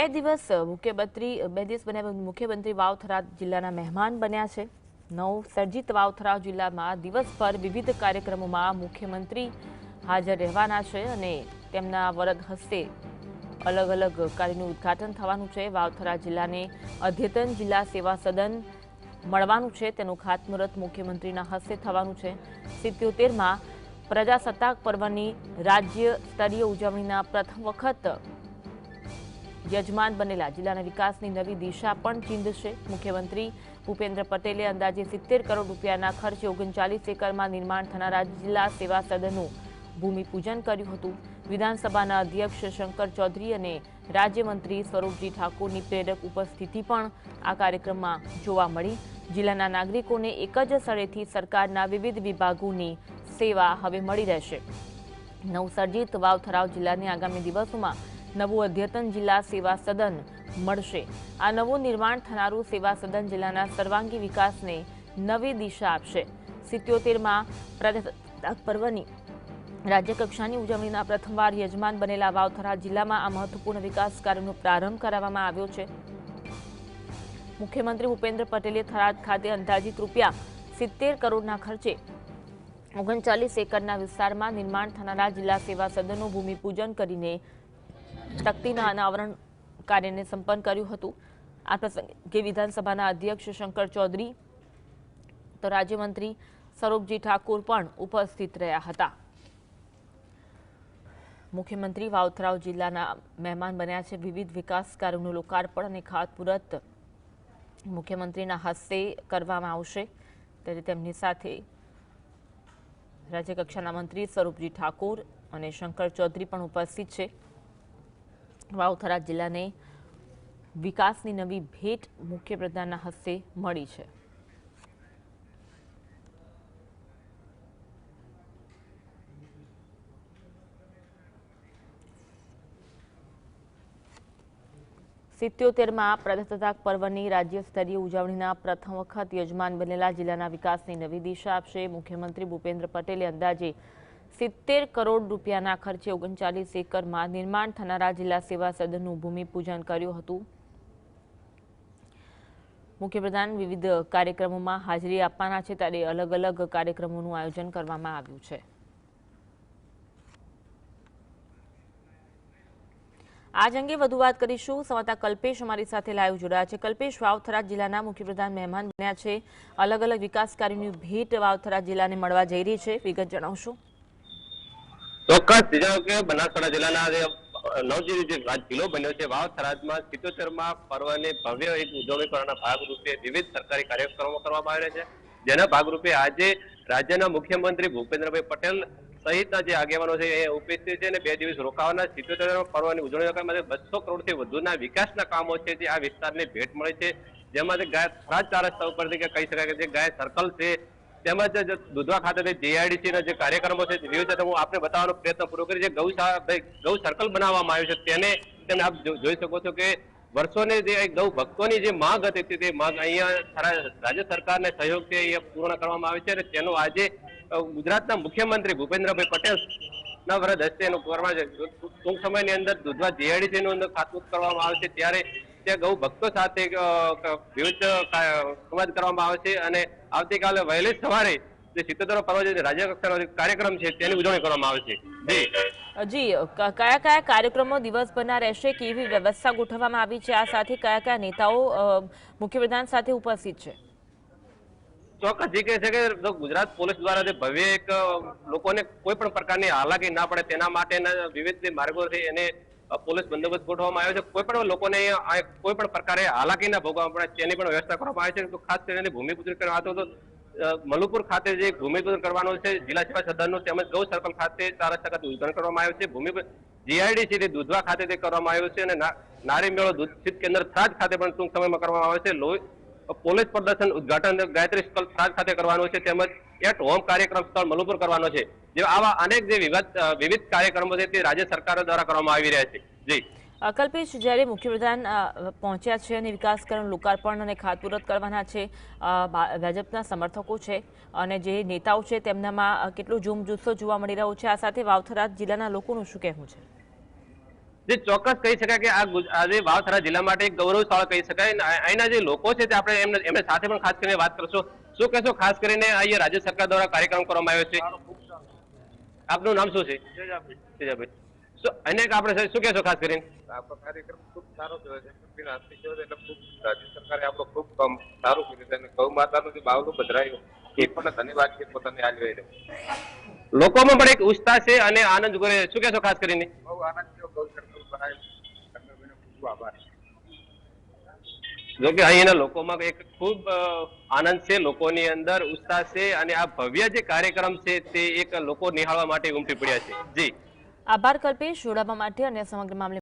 બે દિવસ બન્યા મુખ્યમંત્રી વાવ-થરાદ જિલ્લાના મહેમાન બન્યા છે। નવસર્જિત વાવ-થરાદ જિલ્લામાં દિવસભર વિવિધ કાર્યક્રમોમાં મુખ્યમંત્રી હાજર રહેવાના છે અને તેમના વરદ હસ્તે અલગ અલગ કાર્યનું ઉદ્ઘાટન થવાનું છે। વાવ-થરાદ જિલ્લાને અદ્યતન જિલ્લા સેવા સદન મળવાનું છે, તેનું ખાતમુહૂર્ત મુખ્યમંત્રીના હસ્તે થવાનું છે। 77માં પ્રજાસત્તાક પર્વની રાજ્ય સ્તરીય ઉજવણીના પ્રથમ વખત યજમાન બનેલા જિલ્લાના વિકાસની નવી દિશા પણ ચીંધશે। મુખ્યમંત્રી ભૂપેન્દ્ર પટેલે અંદાજે 70 કરોડ રૂપિયાના ખર્ચે 39 એકરમાં નિર્માણ થનારા જિલ્લા સેવા સદનનું ભૂમિપૂજન કર્યું હતું। વિધાનસભાના અધ્યક્ષ શંકર ચૌધરી અને રાજ્યમંત્રી સ્વરૂપજી ઠાકોરની પ્રેરક ઉપસ્થિતિ પણ આ કાર્યક્રમમાં જોવા મળી। જિલ્લાના નાગરિકોને એક જ સ્થળેથી સરકારના વિવિધ વિભાગોની સેવા હવે મળી રહેશે। નવસર્જિત વાવ-થરાદ જિલ્લાને આગામી દિવસોમાં નવું અદ્યતન જિલ્લા સેવા સદન મળશે। આ નવું નિર્માણ થનારું સેવા સદન જિલ્લાના સર્વાંગી વિકાસને નવી દિશા આપશે। 77માં પ્રજાસત્તાક પર્વની રાજ્યકક્ષાની ઉજવણીના પ્રથમવાર યજમાન બનેલા વાવ-થરાદ જિલ્લામાં આ મહત્વપૂર્ણ વિકાસ કાર્યનો પ્રારંભ કરાવવામાં આવ્યો છે। મુખ્યમંત્રી ભૂપેન્દ્ર પટેલે થરાદ ખાતે અંદાજિત રૂપિયા 70 કરોડના ખર્ચે 39 એકરના વિસ્તારમાં નિર્માણ થનારા જિલ્લા સેવા સદનનું ભૂમિપૂજન કરીને તકતીના અનાવરણ કાર્યને સંપન્ન કર્યું હતું। આ પ્રસંગે વિધાનસભાના અધ્યક્ષ શંકર ચૌધરી તો રાજ્યમંત્રી સ્વરૂપજી ઠાકોર પણ ઉપસ્થિત રહ્યા હતા। મુખ્યમંત્રી વાવ-થરાદ જિલ્લાના મહેમાન બન્યા છે। વિવિધ વિકાસ કાર્યોનું લોકાર્પણ અને ખાતમુહૂર્ત મુખ્યમંત્રીના હસ્તે કરવામાં આવશે, ત્યારે તેમની સાથે રાજ્યકક્ષાના મંત્રી સ્વરૂપજી ઠાકોર અને શંકર ચૌધરી પણ ઉપસ્થિત છે। વાવ-થરાદ જિલ્લાને વિકાસની નવી ભેટ મુખ્યપ્રધાનના હસ્તે મળી છે। સિત્યોતેરમાં પ્રજાસત્તાક પર્વની રાજ્ય સ્તરીય ઉજવણીના પ્રથમ વખત યજમાન બનેલા જિલ્લાના વિકાસની નવી દિશા આપશે। મુખ્યમંત્રી ભૂપેન્દ્ર પટેલે અંદાજે 70 કરોડ રૂપિયાના ખર્ચે 39 એકરમાં નિર્માણ થનારા જિલ્લા સેવા સદનનું ભૂમિપૂજન કર્યું હતું। મુખ્યપ્રધાન વિવિધ કાર્યક્રમોમાં હાજરી આપવાના છે, ત્યારે અલગ અલગ કાર્યક્રમોનું આયોજન કરવામાં આવ્યું છે। આજ અંગે વધુ વાત કરીશું। સંવાદદાતા કલ્પેશ અમારી સાથે લાઈવ જોડાયા છે। કલ્પેશ, વાવ-થરાદ જિલ્લાના મુખ્યપ્રધાન મહેમાન બન્યા છે, અલગ અલગ વિકાસ કાર્યોની ભેટ વાવ-થરાદ જિલ્લાને મળવા જઈ રહી છે, વિગત જણાવશો? ચોક્કસ કે બનાસકાંઠા જિલ્લાના નવજીત જિલ્લો બન્યો છે વાવ-થરાદમાં 77માં પર્વની ભવ્ય એક ઉજવણી કરવાના ભાગરૂપે વિવિધ સરકારી કાર્યક્રમો કરવામાં આવ્યા છે, જેના ભાગરૂપે આજે રાજ્યના મુખ્યમંત્રી ભૂપેન્દ્રભાઈ પટેલ સહિતના જે આગેવાનો છે એ ઉપસ્થિત છે અને 2 દિવસ રોકાવાના 77 પર્વની ઉજવણી કરવા માટે 200 કરોડથી વધુના વિકાસના કામો છે જે આ વિસ્તારને ભેટ મળી છે, જેમાંથી થરાદ 4 રસ્તા ઉપરથી કહી શકાય કે જે ગાય સર્કલ છે, તેમજ દુધવા ખાતે જીઆઈડીસી ના જે કાર્યક્રમો છે હું આપને બતાવવાનો પ્રયત્ન પૂરો કરી। જે ગૌ સર્કલ બનાવવામાં આવ્યું છે તેને આપ જોઈ શકો છો કે વર્ષોની જે ગૌ ભક્તોની જે માંગ હતી તે માંગ અહીંયા રાજ્ય સરકારને સહયોગથી અહીંયા પૂર્ણ કરવામાં આવે છે અને તેનો આજે ગુજરાતના મુખ્યમંત્રી ભૂપેન્દ્રભાઈ પટેલ ના વરદ હસ્તે એનું કરવામાં આવે છે। ટૂંક સમયની અંદર દુધવા જીઆઈડીસી નું ખાતમુહૂર્ત કરવામાં આવે છે, ત્યારે ત્યાં ગૌ ભક્તો સાથે વિવિધ સંવાદ કરવામાં આવે છે અને આવતીકાલે વહેલી સવારે જે 77 પર્વ જે રાજ્ય કક્ષાનો કાર્યક્રમ છે તેની ઉજવણી કરવામાં આવે છે। જી, કયા કયા કાર્યક્રમો દિવસભરના રહેશે, કેવી વ્યવસ્થા ગોઠવવામાં આવી છે, આ સાથે કયા કયા નેતાઓ મુખ્યપ્રધાન સાથે ઉપસ્થિત છે? ચોક્કસ જે કહે છે કે ગુજરાત પોલીસ દ્વારા જે ભવ્ય એક લોકોને કોઈ પણ પ્રકારની હાલાકી ના પડે તેના માટેના વિવિધ માર્ગો છે એને પોલીસ બંદોબસ્ત ગોઠવવામાં આવ્યો છે। કોઈ પણ લોકોને કોઈ પણ પ્રકારે હાલાકી ના ભોગવવા પડે તેની પણ વ્યવસ્થા કરવામાં આવી છે। તો ખાસ કરીને ભૂમિપૂજન કરવા હતો તો મલુપુર ખાતે જે ભૂમિપૂજન કરવાનું છે જિલ્લા સેવા સદનનું, તેમજ ગૌ સર્કલ ખાતે 4 રસ્તા ખાતે ઉદ્ઘાટન કરવામાં આવ્યું છે। ભૂમિપૂજન જીઆઈડીસી દુધવા ખાતે કરવામાં આવ્યું છે અને નારી મેળો દૂધ શીત કેન્દ્ર થરાદ ખાતે પણ ટૂંક સમયમાં કરવામાં આવે છે। પોલીસ પ્રદર્શન ઉદ્ઘાટન ગાયત્રી સ્થળ થરાદ ખાતે કરવાનું છે, તેમજ એટ હોમ કાર્યક્રમ સ્થળ મલુપુર કરવાનો છે। જે આવા અનેક જે વિવિધ કાર્યક્રમો છે તે રાજ્ય સરકાર દ્વારા કરવામાં આવી રહ્યા છે। જી કલ્પેશ, જ્યારે મુખ્યપ્રધાન પહોંચ્યા છે અને વિકાસ કાર્યનું લોકાર્પણ અને ખાતમુહૂર્ત કરવાના છે, ભાજપના સમર્થકો છે અને જે નેતાઓ છે તેમનામાં કેટલો જોમ જુસ્સો જોવા મળી રહ્યો છે, આ સાથે વાવ-થરાદ જિલ્લાના લોકોનું શું કહેવું છે? જે ચોક્કસ કહી શકાય કે આજે વાવથરા જિલ્લા માટે એક ગૌરવશાળી કહી શકાય અને અહીંના જે લોકો છે તે આપણે એમને સાથે પણ ખાસ કરીને વાત કરશો. શું કહેશો ખાસ કરીને અહીંયા રાજ્ય સરકાર દ્વારા કાર્યક્રમ કરવામાં આવ્યો છે? આપનું નામ શું છે? તેજાભાઈ. અને આપણે શું કહેશો ખાસ કરીને? આપણો કાર્યક્રમ ખૂબ સારો થયો છે. એટલે ખૂબ રાજ્ય સરકારે આપણો ખૂબ કામ સારું કર્યું છે અને ગૌ માતાનું જે બાવલું પધરાયું એ પણ ધન્યવાદ છે પોતાની આલવી રહ્યો. લોકોમાં પણ એક ઉત્સાહ છે અને આનંદ કરે. શું કહેશો ખાસ કરીને? બહુ આનંદ થયો ગૌ સર્કલ બનાવ્યું. ખૂબ આભાર. જો કે અહીંના લોકોમાં એક ખૂબ આનંદ છે, લોકોની અંદર ઉત્સાહ છે અને આ ભવ્ય જે કાર્યક્રમ છે તે એક લોકો નિહાળવા માટે ઉમટી પડ્યા છે. જી આભાર કલ્પેશ જોડાવા માટે અને સમગ્ર મામલે